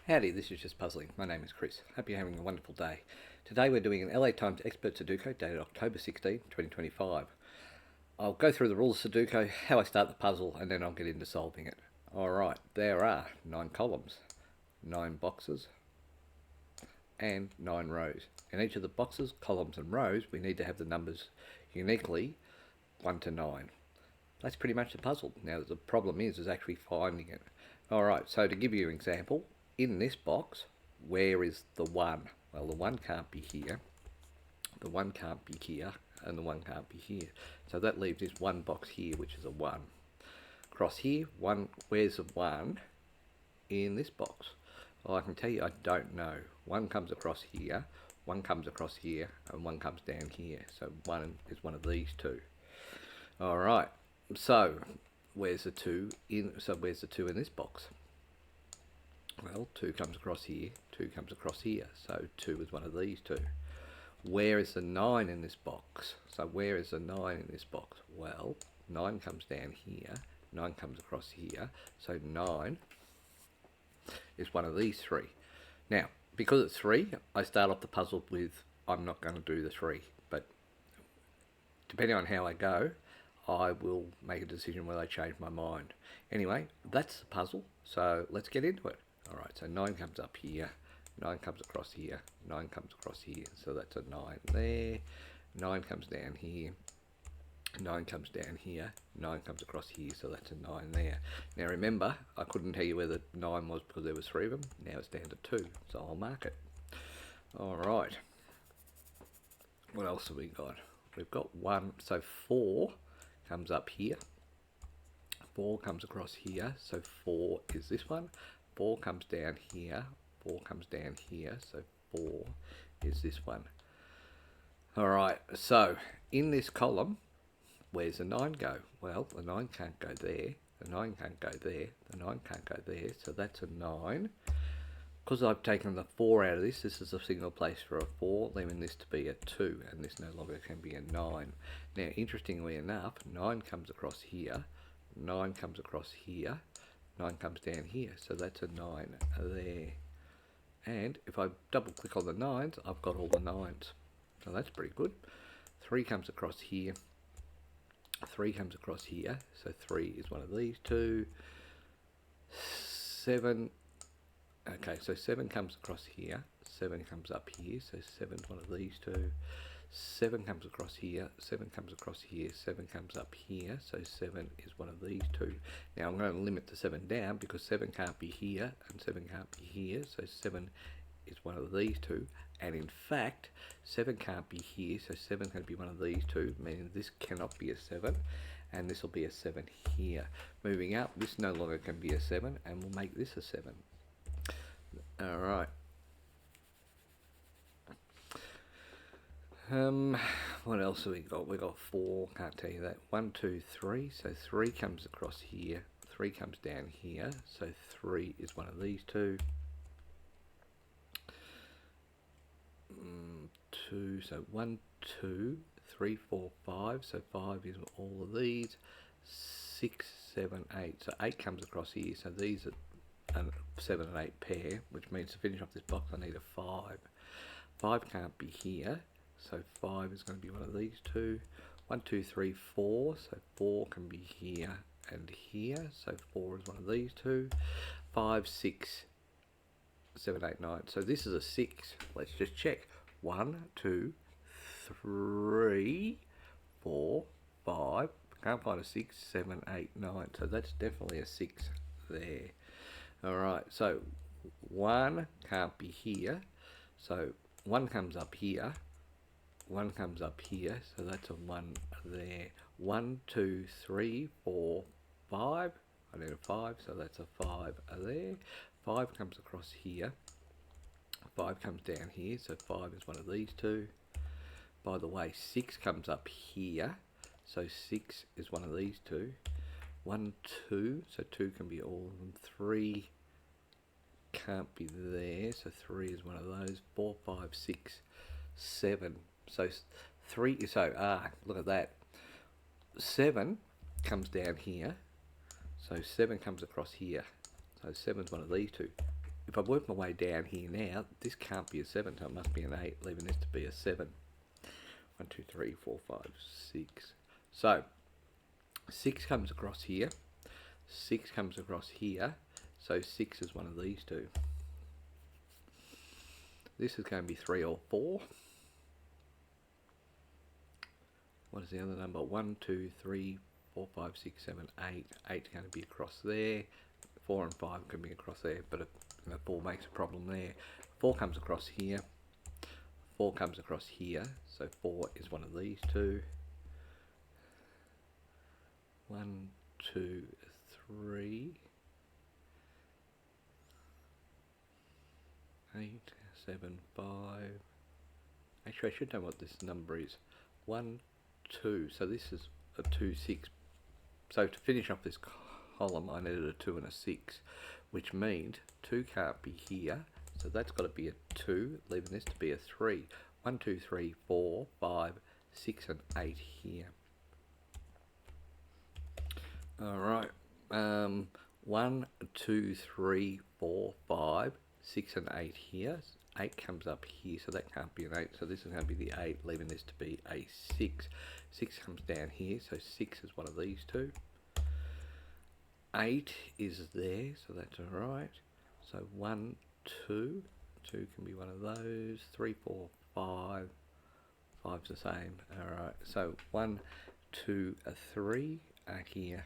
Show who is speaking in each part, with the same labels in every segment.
Speaker 1: Howdy, this is Just Puzzling. My name is Chris. Hope you're having a wonderful day. Today we're doing an LA Times Expert Sudoku dated October 16, 2025. I'll go through the rules of Sudoku, how I start the puzzle, and then I'll get into solving it. Alright, there are 9 columns, 9 boxes, and 9 rows. In each of the boxes, columns, and rows, we need to have the numbers uniquely 1 to 9. That's pretty much the puzzle. Now, the problem is actually finding it. Alright, so to give you an example, in this box, where is the 1? Well, the 1 can't be here, the 1 can't be here, and the 1 can't be here. So that leaves this one box here, which is a 1. Across here, where's the 1 in this box? Well, I can tell you I don't know. 1 comes across here, 1 comes across here, and 1 comes down here. So 1 is one of these two. Alright, so where's the 2 in this box? Well, 2 comes across here, 2 comes across here, so 2 is one of these two. Where is the 9 in this box? So where is the 9 in this box? Well, 9 comes down here, 9 comes across here, so 9 is one of these 3. Now, because it's 3, I start off the puzzle with, I'm not going to do the 3, but depending on how I go, I will make a decision whether I change my mind. Anyway, that's the puzzle, so let's get into it. Alright, so 9 comes up here, 9 comes across here, 9 comes across here, so that's a 9 there, 9 comes down here, 9 comes down here, 9 comes across here, so that's a 9 there. Now remember, I couldn't tell you where the 9 was because there was 3 of them, now it's down to 2, so I'll mark it. Alright, what else have we got? We've got 1, so 4 comes up here, 4 comes across here, so 4 is this one. 4 comes down here, 4 comes down here, so 4 is this one. Alright, so in this column, where's the 9 go? Well, the 9 can't go there, the 9 can't go there, the 9 can't go there, so that's a 9. Because I've taken the 4 out of this, this is a single place for a 4, leaving this to be a 2, and this no longer can be a 9. Now, interestingly enough, 9 comes across here, 9 comes across here, 9 comes down here, so that's a 9 there. And if I double click on the 9s, I've got all the 9s. So that's pretty good. 3 comes across here, 3 comes across here, so 3 is one of these two. 7, okay, so 7 comes across here, 7 comes up here, so 7 is one of these two. 7 comes across here, 7 comes across here, 7 comes up here, so 7 is one of these two. Now I'm going to limit the 7 down because 7 can't be here and 7 can't be here, so 7 is one of these two. And in fact, 7 can't be here, so 7 is going to be one of these two, meaning this cannot be a 7, and this will be a 7 here. Moving up, this no longer can be a 7, and we'll make this a 7. Alright. What else have we got? We got 4, can't tell you that. 1, 2, 3, so 3 comes across here, 3 comes down here, so 3 is one of these two. 2, so 1, 2, 3, 4, 5, so 5 is all of these. 6, 7, 8, so 8 comes across here, so these are a 7 and 8 pair, which means to finish off this box I need a 5. 5 can't be here, so 5 is going to be one of these two. 1, 2, 3, 4, so 4 can be here and here, so 4 is one of these two. 5, 6, 7, 8, 9, so this is a 6. Let's just check. 1, 2, 3, 4, 5, can't find a 6, 7, 8, 9, so that's definitely a 6 there. Alright, so 1 can't be here, so 1 comes up here, 1 comes up here, so that's a 1 there. 1, 2, 3, 4, 5, I need a 5, so that's a 5 there. 5 comes across here, 5 comes down here, so 5 is one of these two. By the way, 6 comes up here, so 6 is one of these two. 1, 2, so 2 can be all of them. 3 can't be there, so 3 is one of those. 4, 5, 6, 7. So 3, so look at that. 7 comes down here, so 7 comes across here. So 7's one of these two. if I work my way down here now, this can't be a 7, so it must be an 8, leaving this to be a 7. 1, 2, 3, 4, 5, 6. So 6 comes across here, 6 comes across here, so 6 is one of these two. This is going to be 3 or 4. What is the other number? 1, 2, 3, 4, 5, 6, 7, 8. 8 is going to be across there. 4 and 5 can be across there, but 4 makes a problem there. 4 comes across here. 4 comes across here, so 4 is one of these two. 1, 2, 3, 8, 7, 5. Actually, I should know what this number is. 1, 2. So this is a 2, 6. So to finish off this column, I needed a 2 and a 6, which means 2 can't be here. So that's got to be a 2, leaving this to be a 3. 1, 2, 3, 4, 5, 6, and 8 here. Alright. 1, 2, 3, 4, 5, 6, and 8 here. 8 comes up here, so that can't be an 8. So this is going to be the 8, leaving this to be a 6. 6 comes down here, so 6 is one of these two. 8 is there, so that's alright. So 1, 2. 2 can be one of those. 3, 4, 5. 5's the same. Alright, so 1, 2, 3 are here.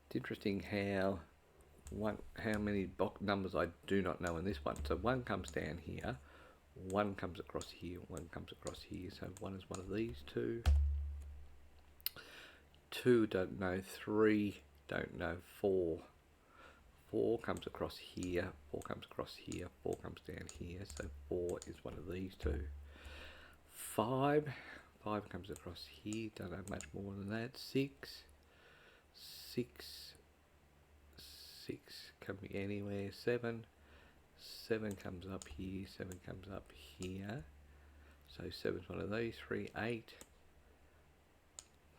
Speaker 1: It's interesting how many box numbers I do not know in this one. So 1 comes down here, 1 comes across here, 1 comes across here. So 1 is one of these two. 2 don't know, 3 don't know, 4. 4 comes across here, 4 comes across here, 4 comes down here. So 4 is one of these two. 5 comes across here, don't know much more than that. 6 can be anywhere. 7 comes up here, 7 comes up here. So 7's one of these. 3, 8,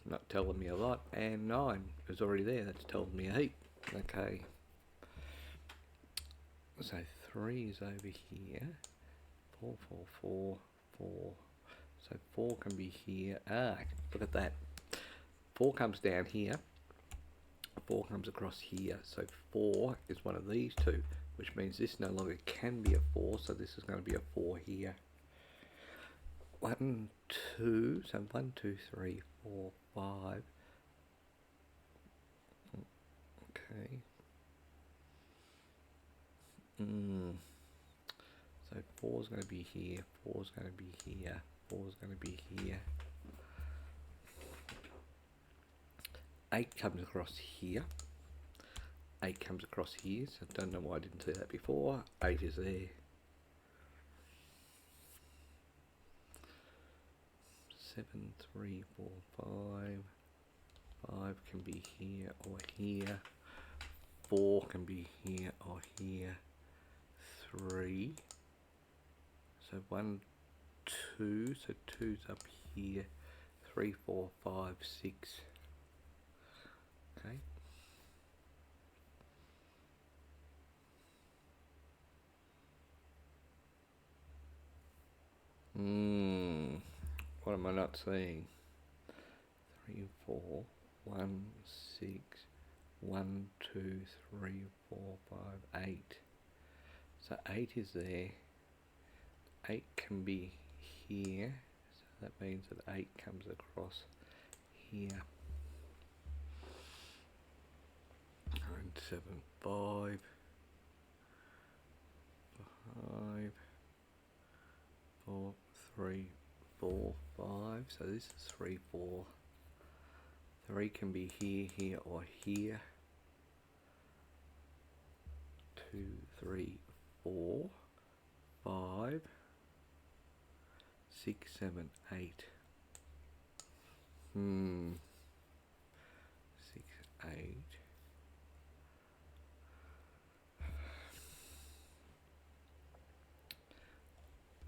Speaker 1: not telling me a lot. And 9 is already there, that's telling me a heap. Okay, so 3 is over here. 4, 4, 4, 4. So 4 can be here. Look at that. 4 comes down here. 4 comes across here. So 4 is one of these two, which means this no longer can be a 4. So this is going to be a 4 here. 1, 2. So 1, 2, 3, 4, 5. Okay. So 4 is going to be here. 4 is going to be here. 4 is going to be here. 8 comes across here. 8 comes across here, so I don't know why I didn't see that before. 8 is there. 7, 3, 4, 5. 5 can be here or here. 4 can be here or here. 3. So 1, 2. So 2's up here. 3, 4, 5, 6. Okay. What am I not seeing? 3, 4, 1, 6, 1, 2, 3, 4, 5, 8. So 8 is there. 8 can be here. So that means that 8 comes across here. 9, 7, 5. 5. 4, 3, 4, 5. So this is 3, 4. 3 can be here, here, or here. 2, 3, 4, 5, 6, 7, 8. 6, 8.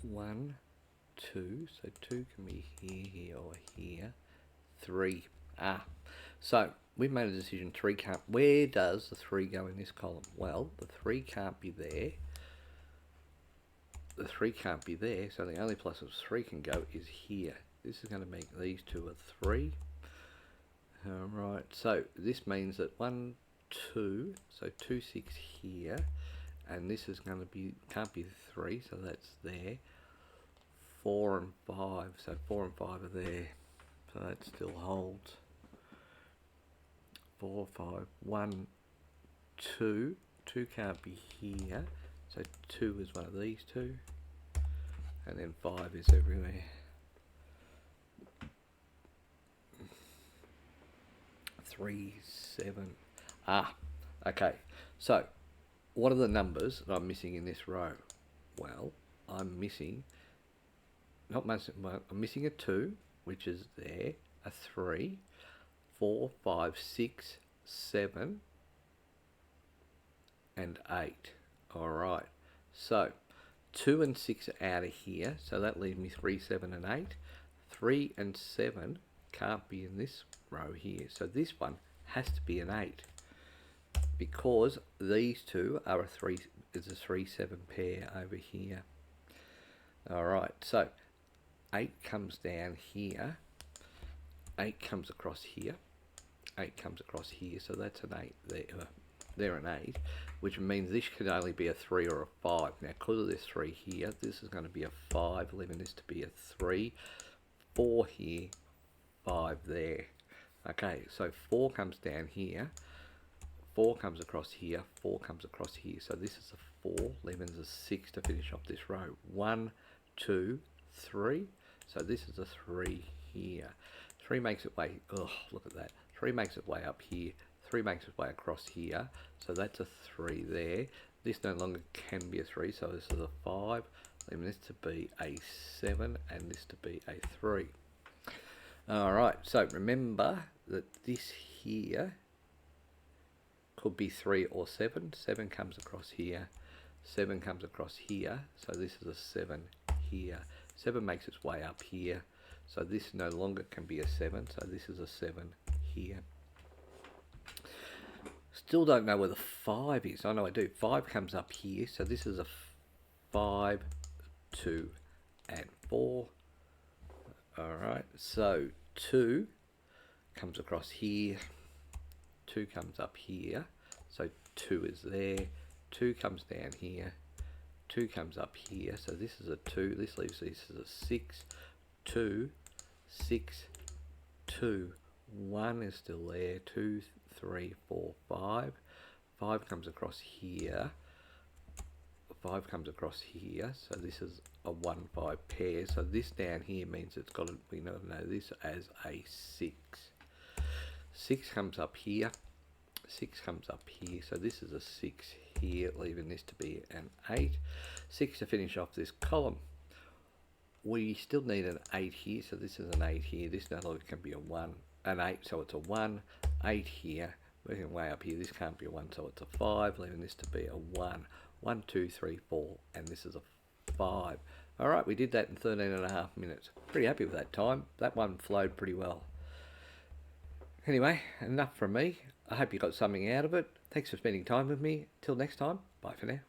Speaker 1: 1, 2, so 2 can be here, here, or here. 3. So we've made a decision. 3 can't. Where does the 3 go in this column? Well, the 3 can't be there. The 3 can't be there, so the only place that 3 can go is here. This is going to make these two a 3. Alright, so this means that 1, 2, so 2, 6 here, and this is going to be, can't be 3, so that's there. 4 and 5, so 4 and 5 are there, so that still holds. 4, 5, 1, 2, 2 can't be here, so 2 is one of these two, and then 5 is everywhere. 3, 7. Okay. So, what are the numbers that I'm missing in this row? Well, I'm missing, I'm missing a 2, which is there, a 3, 4, 5, 6, 7, and 8. Alright. So, 2 and 6 are out of here, so that leaves me 3, 7, and 8. 3 and 7 can't be in this row here, so this one has to be an 8 because these two are a 3, is a 3, 7 pair over here. Alright, so 8 comes down here, 8 comes across here, 8 comes across here, so that's an 8 there. They're an 8, which means this could only be a 3 or a 5. Now, because of this 3 here, this is going to be a 5, leaving this to be a 3, 4 here, 5 there. Okay, so 4 comes down here, 4 comes across here, 4 comes across here. So this is a 4, leaving us a 6 to finish off this row. 1, 2, 3. So this is a 3 here. 3 makes its way, look at that. 3 makes its way up here. 3 makes its way across here. So that's a 3 there. This no longer can be a 3, so this is a 5. Leaving this to be a 7 and this to be a 3. Alright, so remember that this here could be 3 or 7. 7 comes across here. 7 comes across here. So this is a 7 here. 7 makes its way up here. So this no longer can be a 7. So this is a 7 here. Still don't know where the 5 is. I know I do. 5 comes up here. So this is a 5, 2, and 4. Alright, so 2 comes across here. 2 comes up here. So 2 is there. 2 comes down here. 2 comes up here. So this is a 2. This leaves this as a 6, 2, 6, 2. 1 is still there. 2, 3, 4, 5. 5 comes across here. 5 comes across here. So this is a 1, 5 pair. So this down here means it's got to, we know this as a 6. 6 comes up here. 6 comes up here. So this is a 6 here, leaving this to be an 8. 6 to finish off this column. We still need an 8 here. So this is an 8 here. This no longer can be a 1. An 8, so it's a 1, 8 here, working way up here, this can't be a 1, so it's a 5, leaving this to be a 1, 1, 2, 3, 4, and this is a 5. Alright, we did that in 13.5 minutes. Pretty happy with that time. That one flowed pretty well. Anyway, enough from me. I hope you got something out of it. Thanks for spending time with me. Till next time, bye for now.